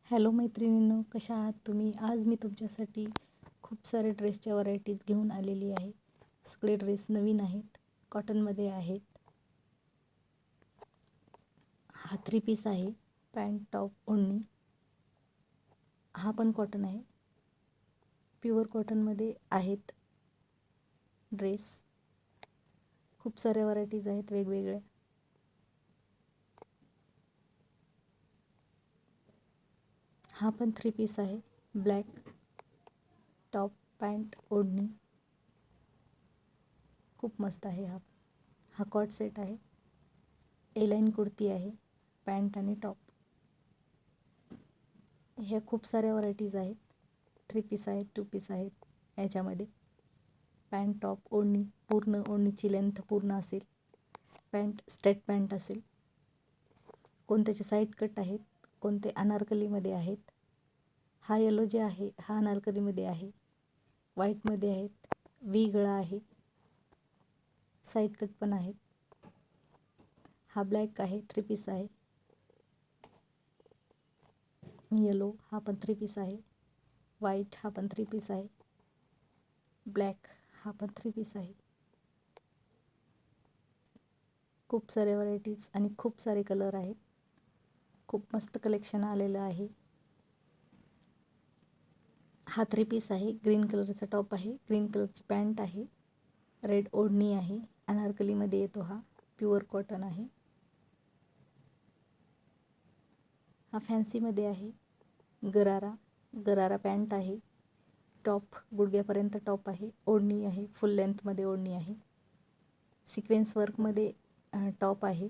Hello मैत्रिणींनो, कशा आहात तुम्ही? आज मी तुमच्यासाठी खूप सारे ड्रेसच्या व्हरायटीज घेऊन आलेली आहे. सगळे ड्रेस नवीन आहेत, कॉटनमध्ये आहेत. हा 3 पीस आहे, पॅन्ट टॉप ओढणी. हा पण कॉटन आहे, प्युअर कॉटनमध्ये आहेत ड्रेस. खूप साऱ्या व्हरायटीज आहेत वेगवेगळ्या. हा पण 3 पीस आहे, ब्लॅक टॉप पॅन्ट ओढणी. खूप मस्त आहे. हा कॉट सेट आहे, ए लाईन कुर्ती आहे, पॅन्ट आणि टॉप. ह्या खूप साऱ्या व्हरायटीज आहेत. 3 पीस आहेत, 2 पीस आहेत. याच्यामध्ये पॅन्ट टॉप ओढणी, पूर्ण ओढणीची लेंथ पूर्ण असेल. पॅन्ट स्ट्रेट पॅन्ट असेल. कोणत्याचे साईड कट आहेत, कोणते अनारकलीमध्ये आहेत. हा येलो जे आहे हा अनारकलीमध्ये आहे, व्हाईटमध्ये आहेत. व्ही गळा आहे, साईड कट पण आहेत. हा ब्लॅक आहे, 3 पीस आहे. येलो हा पण 3 पीस आहे. व्हाईट हा पण 3 पीस आहे. ब्लॅक हा पण 3 पीस आहे. खूप सारे व्हरायटीज आणि खूप सारे कलर आहेत. खूप मस्त कलेक्शन आलेलं आहे. हा 3 पीस आहे, ग्रीन कलरचा टॉप आहे, ग्रीन कलरची पॅन्ट आहे, रेड ओढणी आहे. अनारकलीमध्ये येतो. हा प्युअर कॉटन आहे. हा फॅन्सीमध्ये आहे, गरारा पॅन्ट आहे. टॉप गुडघ्यापर्यंत टॉप आहे, ओढणी आहे, फुल लेंथमध्ये ओढणी आहे. सिक्वेन्स वर्कमध्ये टॉप आहे,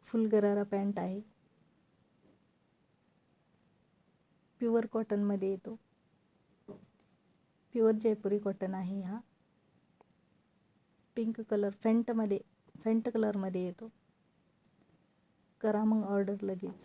फुल गरारा पॅन्ट आहे. प्युअर कॉटनमध्ये येतो, प्युअर जयपुरी कॉटन आहे. हा पिंक कलर फेंट कलरमध्ये येतो. करा मग ऑर्डर लगेच.